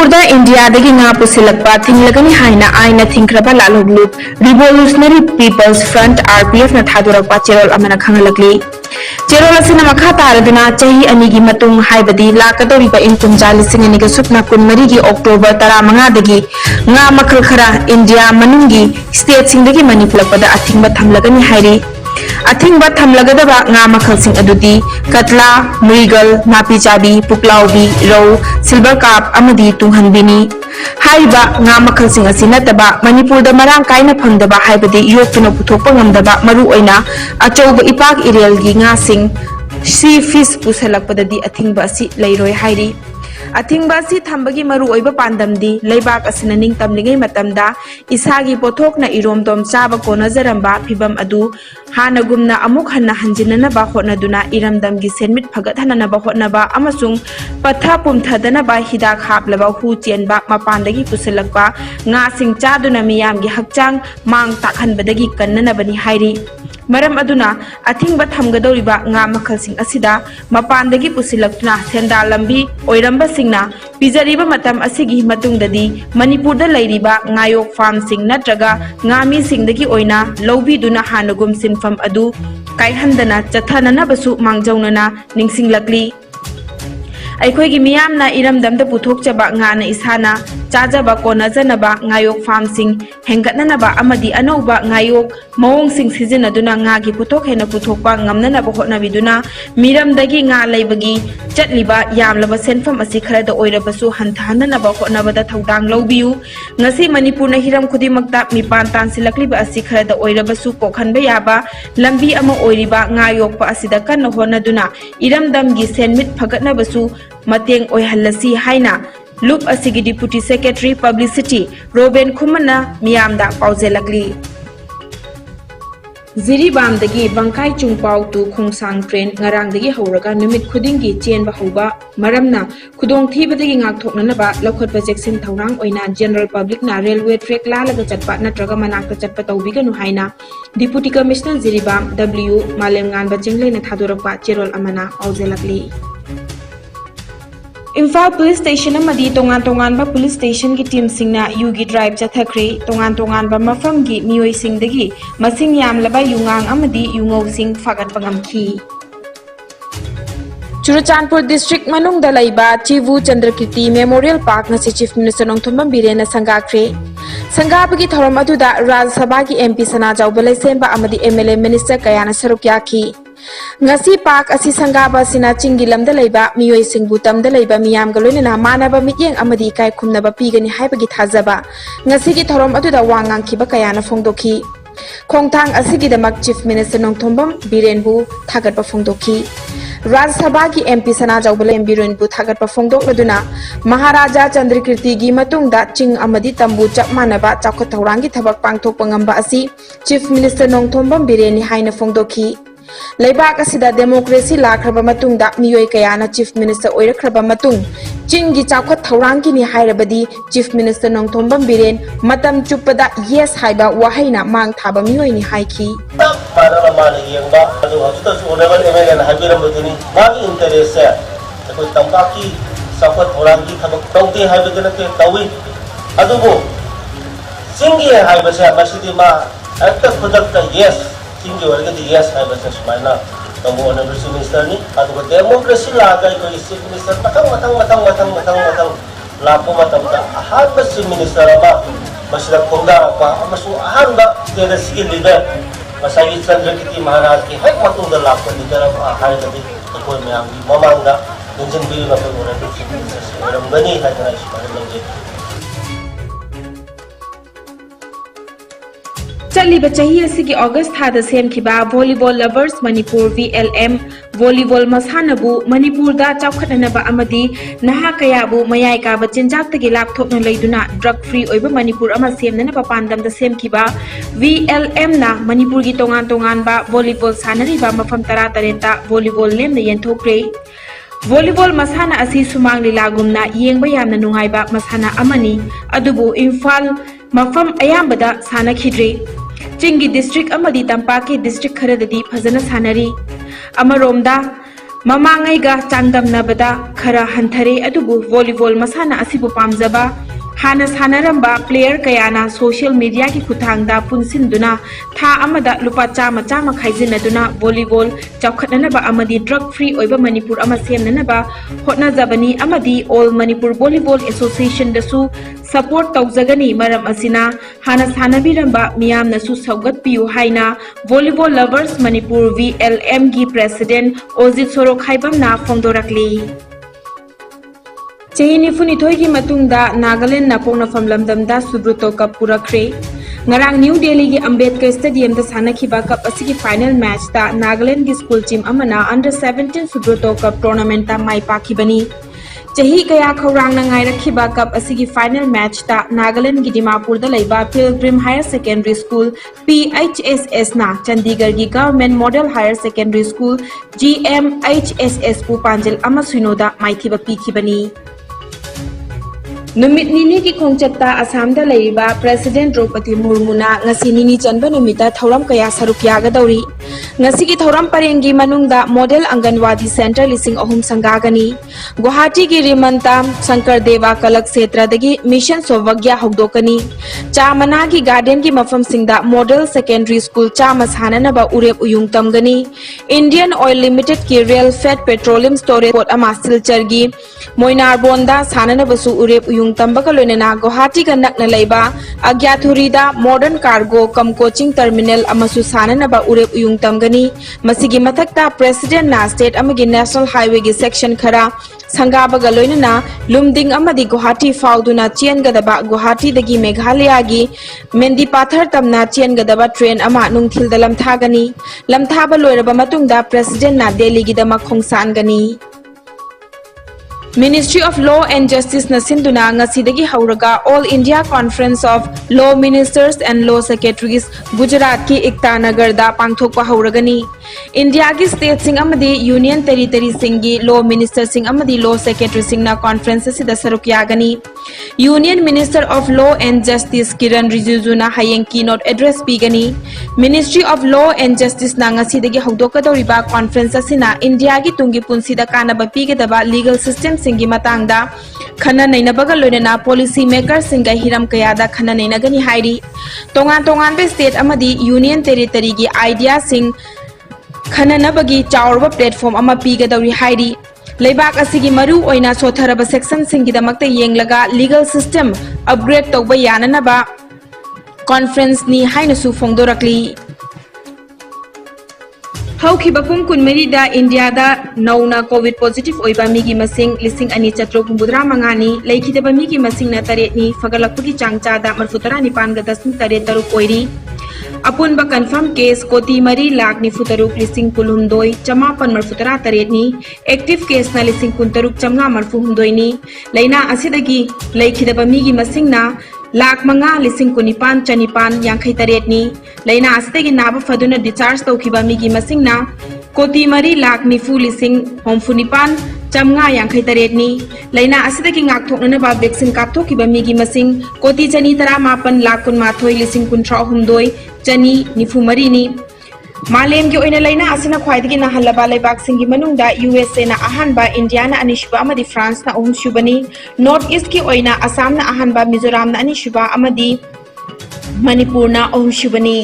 Manipur da India dagi nga pusilakpa thinglagani haina aina thingkraba laloglup Revolutionary People's Front RPF na thadurakpa cherol amana khangalakli cherol asina makha taraduna chahi anigi matung haibadi lakadoriba inkum jalising aniga supna kunmari gi October 15 dagi nga makhal khara India manungi state singdagi manipulakpada athingba thamlagani hairi अथिंग थमलगदबा nga मखलसिंग अदुदी कतला मुइगल नापी चाबी पुक्लाउबी रौ silver काप अमदी तुंगहनबिनी हाइबा nga मखलसिंग असि नतबा मणिपुर दा मरांग काइना फंगदबा हाइबदी योक्तुना पुथोकपा ngamdaba मरु ओइना अचौब इपाक इरेल gi nga sing सी फिश पुसलकपददी अथिंगबा असि लैरोय हाइरी अथिंगबा असि थंबगी मरु ओइबा पांदमदी लैबाक असिना निंगतमलिंगै मतमदा इसागी पोथोकना इरोमदोम चाबा कोनजरंबा फिबम अदु हानगुमना अमुक हन्ना हंजिननबा होटनदुना इरमदमगी सेनमिट फगतहननबा होटनबा अमसुंग पथा पुमथदनबा हिदाक हापलबा हु चेनबा मपानदगी पुसलकपा nga sing चादुना मियामगी हकचांग मांग ताखनबदगी कन्ननबनी हाइरी मरम अदुना अथिंगबा थमगदौरिबा nga मखलसिंग असिदा मपानदगी पुसिलक्तुना सेंदा लंबी ओइरंबा सिंगना पिजरिबा मतम असिगी मतुंगददी मणिपुरदा लैरिबा ngayok farm sing natraga ngami singdagi oina lobiduna hanagum sinfam adu kaihandana chathananabsu mangjaunana ningsinglakli अखोगी मियामना इरमदमदा पुथोकचबा ngaना इसाना चाजबा कोनजनबा ngayok farm sing हेंगतननबा अमदी अनौबा ngayok मवोंग सिंग सिजनदुना ngaगी पुथोक हेना पुथोकपा ngamnanaba hotnabiduna मिरमदगी nga लैबगी चटलिबा यामलबा सेनफम असि खरदा ओइरबसु हंथाननबा hotnabada थौदांग लौबियु ngasi मणिपुरना हिरम खुदिमक्ता मिपान तानसिलक्लिबा असि खरदा ओइरबसु कोखनबा याबा लंबी अमा ओइरिबा ngayokpa asida kanna honaduna इरमदमगी सेनमिट फगतनबसु मतेंग ओइहल्लसी हाइना लूप असिगी डिप्यूटी सेक्रेटरी पब्लिसिटी रोबेन खुमना मियामदा पाउजेलकली जिरीबामदगी बंकाई चुंगपाउ तु खोंसांग train ngarangdagi hawraga numit khudingi chenba hauba maramna khudong thibadagi ngakthoknanaba lokhatpa jeksin thaurang oina general public na railway track lalaga chatpa natraga manakta chatpa tawbiganu haina deputy commissioner jiribam w malemngan bachinglena thadorakpa cherol amana auzelakli Imphal police station अमदी तोंगान तोंगानबा police station की team सिंगना युगी drive चथखरे तोंगान तोंगानबा मफमगी मियोय सिंगदगी मसिंग यामलबा युंगांग अमदी युंगौ सिंग फागतपा ngamखी चुरचानपुर डिस्ट्रिक्ट मनुंगदा लैबा चिवु चंद्रकीर्ति मेमोरियल पार्क नसी चीफ मिनिस्टर नोंथोंबम बिरेना संगाख्रे संगाबगी थौरम अदुदा राज्य सभा की एमपी सना जाउबलै सेंबा अमदी एमएलए मिनिस्टर कयाना सरुक याखी ngasi park asi sangaba sina chingi lamda leiba miyoi singbu tamda leiba miyam galoina manaba mityeng amadi kai khumnaba pigani haibagi thajaba ngasi gi thorom aduda wangang khiba kayana phongdokhi khongthang asigi damak chief minister nongthombam birenbu thagatpa phongdokhi Rajya Sabha की MP सना जाउबले बिरेनबु थागतपा फोंदोकलदुना महाराजा चंद्रकीर्ति की मतुंगदा चिंग अमदी तंबु चप मानबा चाखत थौरांगी थबक पांगथोकपा ngamba asi chief minister nongthombam bireni haina फोंदोखी लेबाक असिदा democracy लाख्रबा मतुंगदा मियोय कयाना chief minister ओइरख्रबा मतुंग चिंगी चाखत थौरांगी नि हाइरबदी chief minister नोंथोंबम villain मतम चुपदा yes हाइबा वाहैना मांग थाबा मियोय नि हाइखी मानला माने यंगबा अदु हजुता ओनेबल एमएलए ना हाइबिरमबदुनी मागी इंटरेस्ट से कोई तंबाकी चाखत थौरांगी थबक तौदे हाइबदना ते तौई अदुबो चिंगी हाइबसे मसिदि मा अत्त खुदकता यस चिंगी वर्गदी यस हाइबसे सुमाइना तंबो ओनेबल चीफ मिनिस्टर नि अदुबो डेमोक्रेसी लागाय कोई चीफ मिनिस्टर मतंग लापो मतमदा अहानबा चीफ मिनिस्टर अमा मसिदा खोंदारपा अमसु अहानबा स्टेटसकी लीडर मसाई चंद्रकीर्ति महाराज की हेक मतुंदा लापो लीडर हाइबदी कोई मयामगी ममांगा इंजन बिल न ओनेबल चीफ मिनिस्टर रमगनी हाइदरा सुमाइना लंगे चलिबा चाही असिगी अगस्त थादा सेमखिबा volleyball lovers Manipur VLM volleyball मसानबु मणिपुर दा चाउखटनबा अमदी नहा कयाबु मयाय काबा चिंजाक्तगी लापथोकना लैदुना ड्रग फ्री ओइबा मणिपुर अमा सेमननबा पांदमदा सेमखिबा VLM ना मणिपुर की तोंगान तोंगानबा वॉलीबॉल सानरिबा मफम 13 वॉलीबॉल लेमना येंथोक्रे वॉलीबॉल मसाना असि सुमांग लीलागुमना येंबा यामना नुंगाइबा मसाना अमनी अदुबु इम्फाल मफम अयामबदा सानखिद्रे चिंगी डिस्ट्रिक्ट अमदी तंपाकी डिस्ट्रिक्ट खरददी फजना सानरी अमरोमदा ꯃꯃꯥꯡꯉꯩꯒ ꯆꯥꯡꯗꯝꯅꯕꯗ ꯈꯔ ꯍꯟꯊꯔꯦ ꯑꯗꯨꯕꯨ ꯚꯣꯂꯤꯕꯣꯜ ꯃꯁꯥꯟꯅ ꯑꯁꯤꯕꯨ ꯄꯥꯝꯖꯕ ꯍꯥꯟꯅ ꯁꯥꯟꯅꯔꯝꯕ ꯄ꯭ꯂꯦꯌꯔ ꯀꯌꯥꯅ ꯁꯣꯁꯤꯌꯦꯜ ꯃꯤडिꯌꯥꯒꯤ ꯈꯨꯠꯊꯥꯡꯗ ꯄꯨꯟꯁꯤꯟꯗꯨꯅ ꯊꯥ ꯑꯃꯗ ꯂꯨꯄꯥ ꯆꯥꯝꯃ ꯈꯥꯏꯖꯤꯟꯅꯗꯨꯅ ꯚꯣꯂꯤꯕꯣल ꯆꯥꯎꯈꯠꯅꯅꯕ ꯑꯃꯗꯤ ꯗ꯭ꯔꯒ ꯐ꯭ꯔꯤ ꯑꯣꯏꯕ ꯃꯅꯤꯄꯨꯔ ꯑꯃ ꯁꯦꯝꯅꯅꯕ ꯍꯣꯠꯅꯖꯕꯅꯤ ꯑꯃꯗꯤ ꯑꯣꯜ ꯃꯅꯤꯄꯨꯔ ꯚꯣꯂꯤꯕꯣꯜ ꯑꯦꯁꯣꯁꯤꯌꯦꯁꯟꯗꯁꯨ ꯁꯄꯣꯔꯠ ꯇꯧꯖꯒꯅꯤ ꯃꯔꯝ ꯑꯁꯤꯅ ꯍꯥꯟꯅ ꯁꯥꯟꯅꯕꯤꯔꯝꯕ ꯃꯤꯌꯥꯝꯅꯁꯨ ꯁꯧꯒꯠꯄꯤꯌꯨ ꯍꯥꯏꯅ ꯚꯣꯂꯤꯕꯣꯜ ꯂꯚꯔꯁ ꯃꯅꯤꯄꯨꯔ VLMꯒꯤ ꯄ꯭ꯔꯦꯁꯤꯗꯦꯟꯠ ꯑꯣꯖꯤꯠ ꯁꯣꯔꯣꯈꯥꯏꯕꯝꯅ ꯐꯣꯡꯗꯣꯔꯛꯂꯤ꯫ ꯆꯍꯤ 92ꯒꯤ ꯃꯇꯨꯡꯗ ꯅꯥꯒꯥꯂꯦꯟꯗꯅ ꯄꯣꯛꯅꯐꯝ ꯂꯝꯗꯝꯗ ꯁꯨꯕ꯭ꯔꯇꯣ ꯀꯞ ꯄꯨꯔꯛꯈ꯭ꯔꯦ꯫ ꯉꯔꯥꯡ ꯅ꯭ꯌꯨ ꯗꯦꯜꯂꯤꯒꯤ ꯑꯝꯕꯦꯗꯀꯔ ꯁ꯭ꯇꯦꯗꯤꯌꯝꯗ ꯁꯥꯟꯅꯈꯤꯕ ꯀꯞ ꯑꯁꯤꯒꯤ ꯐꯥꯏꯅꯦꯜ ꯃꯦꯆꯇ ꯅꯥꯒꯥꯂꯦꯟꯗꯒꯤ ꯁ꯭ꯀꯨꯜ ꯇꯤꯝ ꯑꯃꯅ ꯑꯟꯗꯔ 17 ꯁꯨꯕ꯭ꯔꯇꯣ ꯀꯞ ꯇꯣꯔꯅꯥꯃꯦꯟꯠꯇ ꯃꯥꯏ ꯄꯥꯛꯈꯤꯕꯅꯤ꯫ ꯆꯍꯤ ꯀꯌꯥ ꯈꯧꯔꯥꯡꯅ ꯉꯥꯏꯔꯛꯈꯤꯕ ꯀꯞ ꯑꯁꯤꯒꯤ ꯐꯥꯏꯅꯦꯜ ꯃꯦꯆꯇ ꯅꯥꯒꯥꯂꯦꯟꯗꯒꯤ ꯗꯤꯃꯥꯄꯨꯔꯗ ꯂꯩꯕ ꯄꯤꯜꯒ꯭ꯔꯤꯝ ꯍꯥꯌꯔ ꯁꯦꯀꯦꯟꯗꯔꯤ ꯁ꯭ꯀꯨꯜ PHSSꯅ ꯆꯟꯗꯤꯒꯔꯒꯤ government model higher secondary school GMHSSꯄꯨ ꯄꯥꯟꯖꯤꯜ 1-0ꯗ ꯃꯥꯏꯊꯤꯕ ꯄꯤꯈꯤꯕꯅꯤ꯫ ꯅꯨꯃꯤꯠ ꯅꯤꯅꯤꯒꯤ ꯈꯣꯡꯆꯠꯇ ꯑꯁꯥꯝꯗ ꯂꯩꯔꯤꯕ ꯄ꯭ꯔꯦꯁꯤꯗꯦꯟꯠ ꯗ꯭ꯔꯧꯄꯗꯤ ꯃꯨꯔꯃꯨꯅ ꯉꯁꯤ ꯅꯤꯅꯤ ꯆꯟꯕ ꯅꯨꯃꯤꯠꯇ ꯊꯧꯔꯝ ꯀꯌꯥ ꯁꯔꯨꯛ ꯌꯥꯒꯗꯧꯔꯤ꯫ ꯉꯁꯤꯒꯤ ꯊꯧꯔꯝ ꯄꯔꯦꯡꯒꯤ ꯃꯅꯨꯡꯗ ꯃꯣꯗꯦꯜ ꯑꯪꯒꯟꯋꯥꯗꯤ ꯁꯦꯟꯇꯔ 3,000 ꯁꯪꯒꯥꯒꯅꯤ꯫ ꯒꯨꯋꯥꯍꯥꯇꯤꯒꯤ ꯔꯤꯃꯟꯇꯥ ꯁꯪꯀꯔꯗꯦꯕ ꯀꯂꯛꯁꯦꯇ꯭ꯔꯗꯒꯤ ꯃꯤꯁꯟ ꯁꯧꯚꯥꯒ꯭ꯌ ꯍꯧꯗꯣꯛꯀꯅꯤ꯫ ꯆꯥꯃꯅꯥꯒꯤ ꯒꯥꯔꯗꯦꯟꯒꯤ ꯃꯐꯝꯁꯤꯡꯗ ꯃꯣꯗꯦꯜ ꯁꯦꯀꯦꯟꯗꯔꯤ ꯁ꯭ꯀꯨꯜ 100 ꯁꯥꯟꯅꯅꯕ ꯎꯔꯦꯞ ꯎꯌꯨꯡ ꯇꯝꯒꯅꯤ꯫ ꯏꯟꯗꯤꯌꯟ ꯑꯣꯏꯜ ꯂꯤꯃꯤꯇꯦꯗꯀꯤ ꯔꯦꯜ ꯐꯦꯠ ꯄꯦꯇ꯭ꯔꯣलिꯌꯝ ꯁ꯭ꯇꯣꯔꯦꯖ ꯄꯣꯠ ꯑꯃ ꯁꯤꯜꯆꯔꯒꯤ ꯃꯣꯏꯅꯥꯔꯕꯣꯟꯗ ꯁꯥꯟꯅꯅꯕꯁꯨ ꯎꯔꯦꯞ ꯎꯌꯨꯡ ꯇꯝꯕꯒ ꯂꯣꯏꯅꯅ ꯒꯨꯋꯥꯍꯥꯇꯤꯒ ꯅꯛꯅ ꯂꯩꯕ ꯑꯒ꯭ꯌꯥꯊꯨꯔꯤꯗ ꯃꯣꯗꯔꯟ ꯀꯥꯔꯒꯣ ꯀꯝ ꯀꯣꯆꯤꯡ ꯇꯔꯃꯤꯅꯦꯜ ꯑꯃꯁꯨ ꯁꯥꯟꯅꯅꯕ ꯎꯔꯦꯞ ꯎꯌꯨꯡ ꯇꯝꯒꯅꯤ꯫ ꯃꯁꯤꯒꯤ ꯃꯊꯛꯇ ꯄ꯭ꯔꯦꯁꯤꯗꯦꯟꯠꯅ ꯁ꯭ꯇꯦꯠ ꯑꯃꯒꯤ ꯅꯦꯁꯅꯦꯜ ꯍꯥꯏꯋꯦꯒꯤ ꯁꯦꯛꯁꯟ ꯈꯔ ꯁꯪꯒꯥꯕꯒ ꯂꯣꯏꯅꯅ ꯂꯨꯝꯗꯤꯡ ꯑꯃꯗꯤ ꯒꯨꯋꯥꯍꯥꯇꯤ ꯐꯥꯎꯗꯨꯅ ꯆꯦꯟꯒꯗꯕ ꯒꯨꯋꯥꯍꯥꯇꯤꯗꯒꯤ ꯃꯦꯘꯥꯂꯌꯥꯒꯤ ꯃꯦꯟꯗꯤꯄꯥꯊꯔ ꯇꯝꯅ ꯆꯦꯟꯒꯗꯕ ꯇ꯭ꯔꯦꯟ ꯑꯃ ꯅꯨꯡꯊꯤꯜꯗ ꯂꯝꯊꯥꯒꯅꯤ꯫ ꯂꯝꯊꯥꯕ ꯂꯣꯏꯔꯕ ꯃꯇꯨꯡꯗ ꯄ꯭ꯔꯦꯁꯤꯗꯦꯟꯠꯅ ꯗꯦꯜꯂꯤꯒꯤꯗꯃꯛ ꯈꯣꯡꯁꯥꯟꯒꯅꯤ꯫ ꯃꯤꯅꯤꯁꯇ꯭ꯔꯤ ꯑꯣꯐ ꯂꯣ ꯑꯦꯟꯗ ꯖꯁꯇꯤꯁꯅ ꯁꯤꯟꯗꯨꯅ ꯉꯁꯤꯗꯒꯤ ꯍꯧꯔꯒ ꯑꯣꯜ ꯏꯟꯗꯤꯌꯥ ꯀꯣꯟꯐꯔꯦꯟꯁ ꯑꯣꯐ ꯂꯣ ꯃꯤꯅꯤꯁꯇꯔꯁ ꯑꯦꯟड ꯂꯣ ꯁꯦꯀ꯭ꯔꯦꯇꯔꯤꯁ ꯒꯨꯖꯔꯥꯠꯀꯤ ꯏꯛꯇꯥꯅꯒꯔꯗ ꯄꯥꯡꯊꯣꯛꯄ ꯍꯧꯔꯒꯅꯤ꯫ ꯏꯟꯗꯤꯌꯥꯒꯤ ꯁ꯭ꯇꯦꯠꯁꯤꯡ ꯑꯃꯗꯤ ꯌꯨꯅꯤꯌꯟ ꯇꯦꯔꯤꯇꯔꯤꯁꯤꯡꯒꯤ ꯂꯣ ꯃꯤꯅꯤꯁꯇꯔꯁꯤꯡ ꯑꯃꯗꯤ ꯂꯣ ꯁꯦꯀ꯭ꯔꯦꯇꯔꯤꯁꯤꯡꯅ ꯀꯣꯟꯐꯔꯦꯟꯁ ꯑꯁꯤꯗ ꯁꯔꯨꯛ ꯌꯥꯒꯅꯤ꯫ Union minister of law and justice Kiren ꯔꯤꯖꯤꯖꯨꯅ ꯍꯌꯦꯡ ꯀꯤꯅꯣꯠ ꯑꯦꯗ꯭ꯔꯦꯁ ꯄꯤꯒꯅꯤ꯫ ꯃꯤꯅꯤꯁꯇ꯭ꯔꯤ ꯑꯣꯐ ꯂꯣ ꯑꯦꯟꯗ ꯖꯁꯇꯤꯁꯅ ꯉꯁꯤꯗꯒꯤ ꯍꯧꯗꯣꯛꯀꯗꯧꯔꯤꯕ ꯀꯣꯟꯐꯔꯦꯟꯁ ꯑꯁꯤꯅ ꯏꯟꯗꯤꯌꯥꯒꯤ ꯇꯨꯡꯒꯤ ꯄꯨꯟꯁꯤꯗ ꯀꯥꯟꯅꯕ ꯄꯤꯒꯗꯕ ꯂꯤꯒꯦꯜ ꯁꯤꯁꯇꯦꯝꯁꯤꯡꯒꯤ ꯃꯇꯥꯡꯗ ꯈꯟꯅ ꯅꯩꯅꯕꯒ ꯂꯣꯏꯅꯅ ꯄꯣꯂꯤꯁꯤ ꯃꯦꯀꯔꯁꯤꯡꯒ ꯍꯤꯔꯝ ꯀꯌꯥꯗ ꯈꯟꯅ ꯅꯩꯅꯒꯅꯤ ꯍꯥꯏꯔꯤ꯫ ꯇꯣꯉꯥꯟ ꯇꯣꯉꯥꯟꯕ ꯁ꯭ꯇꯦꯠ ꯑꯃꯗꯤ ꯌꯨꯅꯤꯌꯟ ꯇꯦꯔꯤꯇꯔꯤꯒꯤ ꯑꯥꯏꯗꯤꯌꯥꯁꯤꯡ ꯈꯟꯅꯅꯕꯒꯤ ꯆꯥꯎꯔꯕ ꯄ꯭ꯂꯦꯠꯐꯣꯔꯝ ꯑꯃ ꯄꯤꯒꯗꯧꯔꯤ ꯍꯥꯏꯔꯤ꯫ ꯂꯩꯕꯥꯛ ꯑꯁꯤꯒꯤ ꯃꯔꯨ ꯑꯣꯏꯅ ꯁꯣꯊꯔꯕ ꯁꯦꯛꯁꯟꯁꯤꯡꯒꯤꯗꯃꯛꯇ ꯌꯦꯡꯂꯒ ꯂꯤꯒꯦꯜ ꯁꯤꯁꯇꯦꯝ ꯑꯞꯒ꯭ꯔꯦꯗ ꯇꯧꯕ ꯌꯥꯅꯅꯕ ꯀꯣꯟꯐꯔꯦꯟꯁꯅꯤ ꯍꯥꯏꯅꯁꯨ ꯐꯣꯡꯗꯣꯔꯛꯂꯤ꯫ ꯍꯧꯈꯤꯕ ꯄꯨꯡ 24ꯗ ꯏꯟꯗꯤꯌꯥꯗ ꯅꯧꯅ ꯀꯣꯚꯤꯗ ꯄꯣꯖꯤꯇꯤꯚ ꯑꯣꯏꯕ ꯃꯤꯒꯤ ꯃꯁꯤꯡ 2,465ꯅꯤ꯫ ꯂꯩꯈꯤꯗꯕ ꯃꯤꯒꯤ ꯃꯁꯤꯡꯅ 8ꯅꯤ꯫ ꯐꯒꯠꯂꯛꯄꯒꯤ ꯆꯥꯡ ꯆꯥꯗ 39.83 ꯑꯣꯏꯔꯤ꯫ ꯑꯄꯨꯟꯕ ꯀꯟꯐꯥꯔꯝ ꯀꯦꯁ ꯀꯣꯇꯤ 4,93,938ꯅꯤ꯫ ꯑꯦꯛꯇꯤꯚ ꯀꯦꯁꯅ 13,538ꯅꯤ꯫ ꯂꯩꯅꯥ ꯑꯁꯤꯗꯒꯤ ꯂꯩꯈꯤꯗꯕ ꯃꯤꯒꯤ ꯃꯁꯤꯡꯅ 5,19,958ꯅꯤ꯫ ꯂꯩꯅꯥ ꯑꯁꯤꯗꯒꯤ ꯅꯥꯕ ꯐꯗꯨꯅ ꯗꯤꯁꯆꯥꯔꯖ ꯇꯧꯈꯤꯕ ꯃꯤꯒꯤꯃꯁꯤꯡꯅ ꯀꯣꯇꯤ 4,90,69,558ꯅꯤ꯫ ꯂꯩꯅꯥ ꯑꯁꯤꯗꯒꯤ ꯉꯥꯛꯊꯣꯛꯅꯅꯕ ꯚꯦꯛꯁꯤꯟ ꯀꯥꯞꯊꯣꯛꯈꯤꯕ ꯃꯤꯒꯤ ꯃꯁꯤꯡ ꯀꯣꯇꯤ 218,19,138,294ꯅꯤ꯫ ꯃꯥꯂꯦꯝꯒꯤ ꯑꯣꯏꯅ ꯂꯩꯅꯥ ꯑꯁꯤꯅ ꯈ꯭ꯋꯥꯏꯗꯒꯤ ꯅꯥꯍꯜꯂꯕ ꯂꯩꯕꯥꯛꯁꯤꯡꯒꯤ ꯃꯅꯨꯡꯗ USAꯅ ꯑꯍꯥꯟꯕ, ꯏꯟꯗꯤꯌꯥꯅ ꯑꯅꯤꯁꯨꯕ ꯑꯃꯗꯤ ꯐ꯭ꯔꯥꯟꯁꯅ ꯑꯍꯨꯝꯁꯨꯕꯅꯤ꯫ ꯅꯣꯔꯊ ꯏꯁꯠꯀꯤ ꯑꯣꯏꯅ ꯑꯁꯥꯝꯅ ꯑꯍꯥꯟꯕ, ꯃꯤꯖꯣꯔꯥꯝꯅ ꯑꯅꯤꯁꯨꯕ ꯑꯃꯗꯤ ꯃꯅꯤꯄꯨꯔꯅ ꯑꯍꯨꯝꯁꯨꯕꯅꯤ꯫